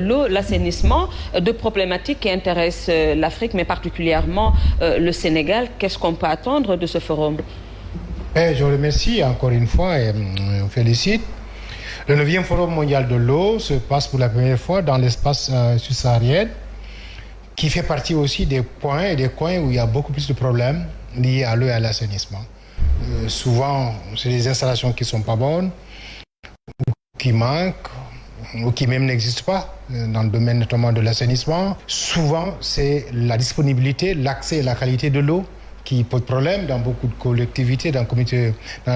l'eau, l'assainissement, deux problématiques qui intéressent l'Afrique, mais particulièrement le Sénégal. Qu'est-ce qu'on peut attendre de ce forum? Je remercie encore une fois et on félicite. Le 9e Forum mondial de l'eau se passe pour la première fois dans l'espace subsaharien, qui fait partie aussi des points et des coins où il y a beaucoup plus de problèmes liés à l'eau et à l'assainissement. Souvent, c'est des installations qui ne sont pas bonnes, ou qui manquent, ou qui même n'existent pas dans le domaine notamment de l'assainissement. Souvent, c'est la disponibilité, l'accès et la qualité de l'eau qui pose problème dans beaucoup de collectivités, dans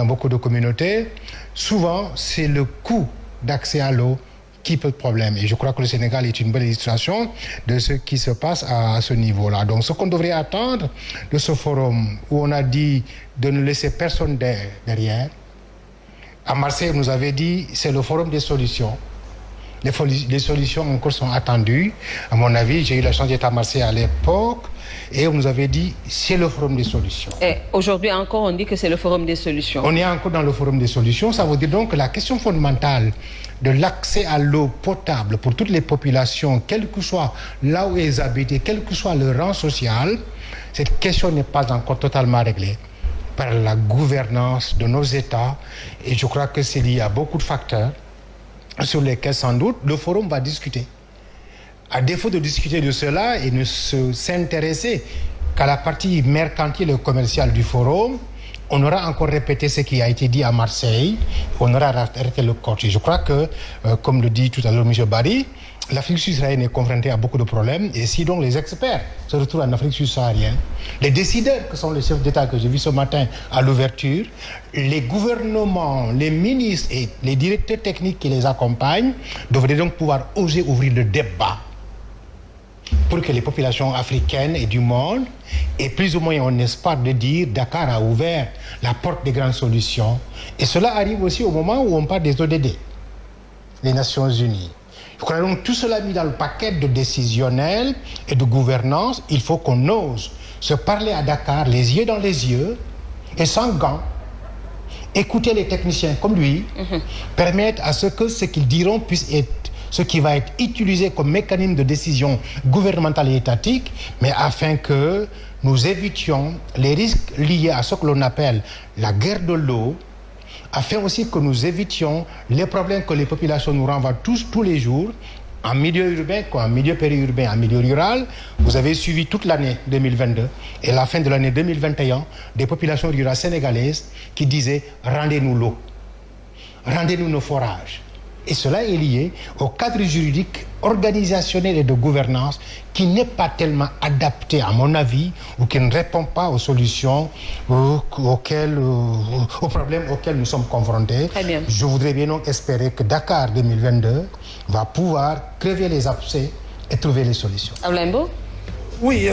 beaucoup de communautés. Souvent, c'est le coût d'accès à l'eau qui pose problème. Et je crois que le Sénégal est une bonne illustration de ce qui se passe à ce niveau-là. Donc, ce qu'on devrait attendre de ce forum, où on a dit de ne laisser personne derrière, à Marseille, on nous avait dit c'est le forum des solutions. Les solutions encore sont attendues. À mon avis, j'ai eu la chance d'être à Marseille à l'époque et on nous avait dit c'est le forum des solutions. Et aujourd'hui encore, on dit que c'est le forum des solutions. On est encore dans le forum des solutions. Ça veut dire donc que la question fondamentale de l'accès à l'eau potable pour toutes les populations, quel que soit là où elles habitent et quel que soit leur rang social, cette question n'est pas encore totalement réglée par la gouvernance de nos États. Et je crois que c'est lié à beaucoup de facteurs sur lesquels, sans doute, le forum va discuter. À défaut de discuter de cela et ne s'intéresser qu'à la partie mercantile et commerciale du forum, on aura encore répété ce qui a été dit à Marseille, on aura arrêté le coach. Et je crois que, comme le dit tout à l'heure M. Barry, l'Afrique subsaharienne est confrontée à beaucoup de problèmes. Et si donc les experts se retrouvent en Afrique subsaharienne, les décideurs que sont les chefs d'État que j'ai vus ce matin à l'ouverture, les gouvernements, les ministres et les directeurs techniques qui les accompagnent devraient donc pouvoir oser ouvrir le débat pour que les populations africaines et du monde aient plus ou moins un espoir de dire Dakar a ouvert la porte des grandes solutions. Et cela arrive aussi au moment où on parle des ODD, les Nations Unies. Je crois donc tout cela mis dans le paquet de décisionnel et de gouvernance, il faut qu'on ose se parler à Dakar, les yeux dans les yeux, et sans gants, écouter les techniciens comme lui, permettre à ce que ce qu'ils diront puisse être ce qui va être utilisé comme mécanisme de décision gouvernementale et étatique, mais afin que nous évitions les risques liés à ce que l'on appelle la guerre de l'eau, afin aussi que nous évitions les problèmes que les populations nous renvoient tous les jours, en milieu urbain, en milieu périurbain, en milieu rural. Vous avez suivi toute l'année 2022 et la fin de l'année 2021 des populations rurales sénégalaises qui disaient « rendez-nous l'eau, rendez-nous nos forages ». Et cela est lié au cadre juridique, organisationnel et de gouvernance qui n'est pas tellement adapté, à mon avis, ou qui ne répond pas aux solutions aux problèmes auxquels nous sommes confrontés. Très bien. Je voudrais bien donc espérer que Dakar 2022 va pouvoir crever les abcès et trouver les solutions. Ablaye. Oui,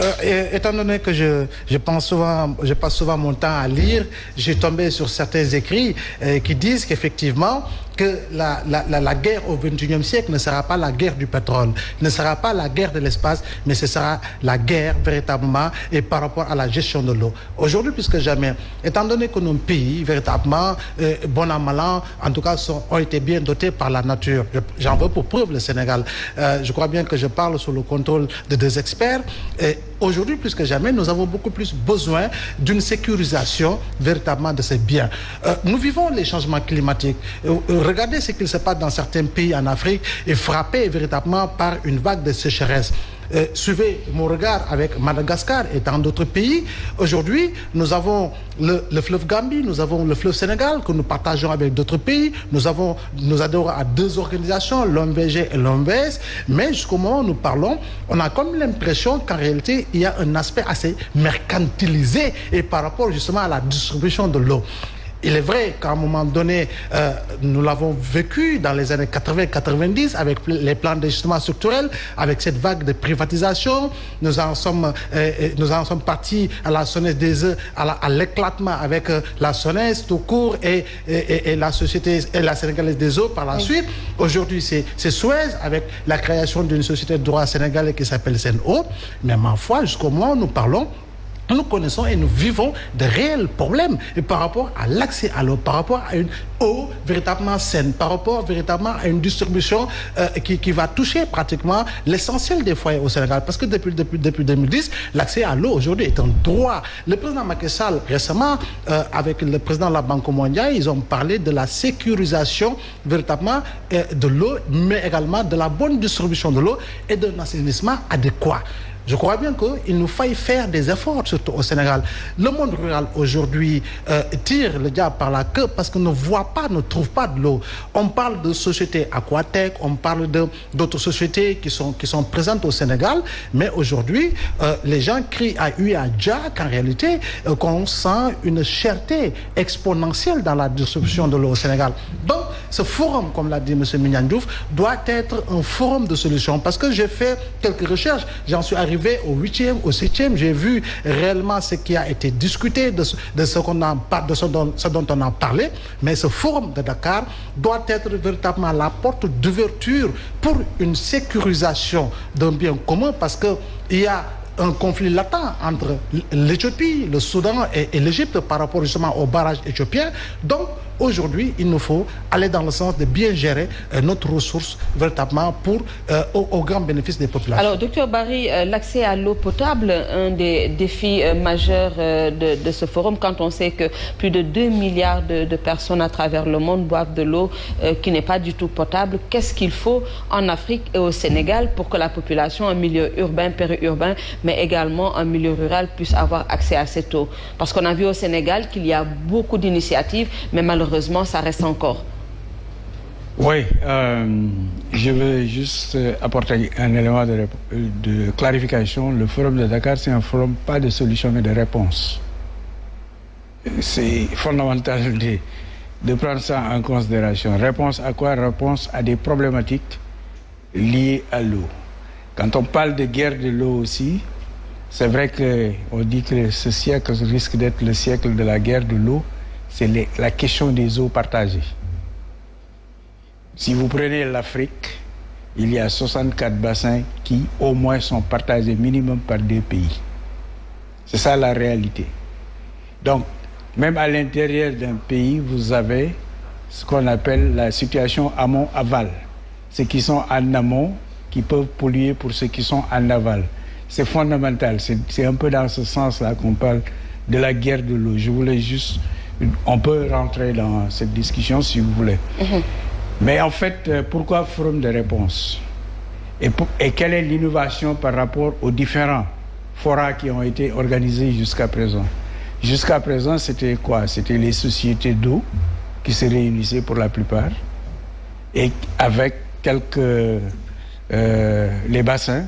étant donné que je passe souvent mon temps à lire, j'ai tombé sur certains écrits qui disent qu'effectivement, que la guerre au XXIe siècle ne sera pas la guerre du pétrole, ne sera pas la guerre de l'espace, mais ce sera la guerre véritablement et par rapport à la gestion de l'eau. Aujourd'hui, plus que jamais, étant donné que nos pays, véritablement, bon an, mal an, en tout cas, ont été bien dotés par la nature. J'en veux pour preuve le Sénégal. Je crois bien que je parle sous le contrôle de deux experts. Aujourd'hui, plus que jamais, nous avons beaucoup plus besoin d'une sécurisation véritablement de ces biens. Nous vivons les changements climatiques. Regardez ce qu'il se passe dans certains pays en Afrique et frappé véritablement par une vague de sécheresse. Suivez mon regard avec Madagascar et dans d'autres pays. Aujourd'hui, nous avons le fleuve Gambie, nous avons le fleuve Sénégal que nous partageons avec d'autres pays. Nous adhérons à deux organisations, l'OMVG et l'OMVS. Mais jusqu'au moment où nous parlons, on a comme l'impression qu'en réalité, il y a un aspect assez mercantilisé et par rapport justement à la distribution de l'eau. Il est vrai qu'à un moment donné, nous l'avons vécu dans les années 80-90 avec les plans d'ajustement structurel, avec cette vague de privatisation. Nous en sommes partis à la SONES des œufs, à l'éclatement avec la SONES tout court et la société et la Sénégalaise des eaux par la suite. Aujourd'hui, c'est Suez avec la création d'une société de droit sénégalais qui s'appelle SEN'EAU. Mais ma foi, jusqu'au moment où nous parlons, nous connaissons et nous vivons de réels problèmes et par rapport à l'accès à l'eau, par rapport à une eau véritablement saine, par rapport véritablement à une distribution qui va toucher pratiquement l'essentiel des foyers au Sénégal. Parce que depuis 2010, l'accès à l'eau aujourd'hui est un droit. Le président Macky Sall, récemment, avec le président de la Banque mondiale, ils ont parlé de la sécurisation véritablement de l'eau, mais également de la bonne distribution de l'eau et d'un assainissement adéquat. Je crois bien qu'il nous faille faire des efforts, surtout au Sénégal. Le monde rural aujourd'hui tire le diable par la queue parce qu'on ne voit pas, ne trouve pas de l'eau. On parle de sociétés aquatech, on parle d'autres sociétés qui sont présentes au Sénégal, mais aujourd'hui, les gens crient à hu et à dia qu'en réalité, qu'on sent une cherté exponentielle dans la distribution de l'eau au Sénégal. Donc, ce forum, comme l'a dit M. Mignane Diouf, doit être un forum de solutions. Parce que j'ai fait quelques recherches, j'en suis arrivé au 8e, au 7e, j'ai vu réellement ce qui a été discuté, de ce dont on a parlé, mais ce forum de Dakar doit être véritablement la porte d'ouverture pour une sécurisation d'un bien commun, parce qu'il y a un conflit latent entre l'Éthiopie, le Soudan et l'Égypte par rapport justement au barrage éthiopien. Donc, aujourd'hui, il nous faut aller dans le sens de bien gérer notre ressource véritablement au grand bénéfice des populations. Alors, docteur Barry, l'accès à l'eau potable, un des défis majeurs de ce forum, quand on sait que plus de 2 milliards de personnes à travers le monde boivent de l'eau qui n'est pas du tout potable, qu'est-ce qu'il faut en Afrique et au Sénégal pour que la population en milieu urbain, périurbain, mais également en milieu rural puisse avoir accès à cette eau? Parce qu'on a vu au Sénégal qu'il y a beaucoup d'initiatives, mais malheureusement, ça reste encore. Oui, je veux juste apporter un élément de clarification. Le forum de Dakar, c'est un forum pas de solution, mais de réponse. C'est fondamental de prendre ça en considération. Réponse à quoi? Réponse à des problématiques liées à l'eau. Quand on parle de guerre de l'eau aussi, c'est vrai qu'on dit que ce siècle risque d'être le siècle de la guerre de l'eau. C'est la question des eaux partagées. Si vous prenez l'Afrique, il y a 64 bassins qui au moins sont partagés minimum par 2 pays. C'est ça la réalité. Donc, même à l'intérieur d'un pays, vous avez ce qu'on appelle la situation amont-aval. Ceux qui sont en amont, qui peuvent polluer pour ceux qui sont en aval. C'est fondamental. C'est un peu dans ce sens-là qu'on parle de la guerre de l'eau. Je voulais juste... On peut rentrer dans cette discussion si vous voulez. Mais en fait, pourquoi forum de réponse? Et quelle est l'innovation par rapport aux différents forats qui ont été organisés jusqu'à présent? Jusqu'à présent, c'était quoi? C'était les sociétés d'eau qui se réunissaient pour la plupart, et avec quelques... les bassins,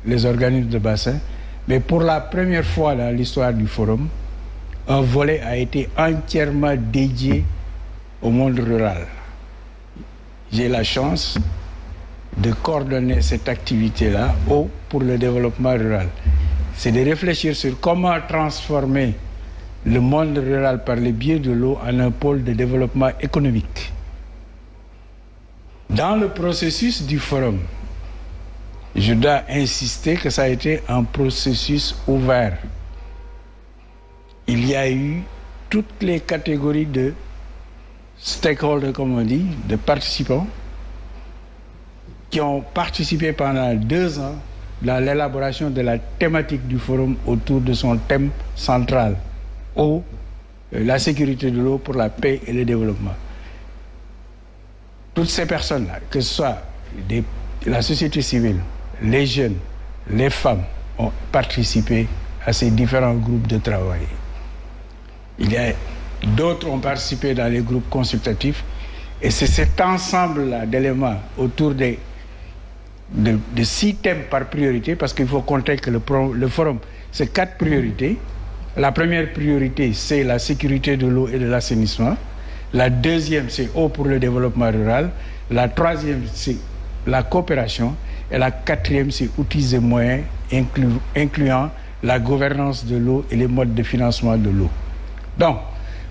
les organismes de bassins. Mais pour la première fois dans l'histoire du forum, un volet a été entièrement dédié au monde rural. J'ai la chance de coordonner cette activité-là pour le développement rural. C'est de réfléchir sur comment transformer le monde rural par le biais de l'eau en un pôle de développement économique. Dans le processus du forum, je dois insister que ça a été un processus ouvert. Il y a eu toutes les catégories de stakeholders, comme on dit, de participants, qui ont participé pendant 2 ans dans l'élaboration de la thématique du forum autour de son thème central, eau, la sécurité de l'eau pour la paix et le développement. Toutes ces personnes-là, que ce soit la société civile, les jeunes, les femmes, ont participé à ces différents groupes de travail. D'autres ont participé dans les groupes consultatifs, et c'est cet ensemble-là d'éléments autour de 6 thèmes par priorité, parce qu'il faut compter que le forum, c'est 4 priorités. La première priorité, c'est la sécurité de l'eau et de l'assainissement. La deuxième, c'est eau pour le développement rural. La troisième, c'est la coopération. Et la quatrième, c'est outils et moyens, incluant la gouvernance de l'eau et les modes de financement de l'eau. Donc,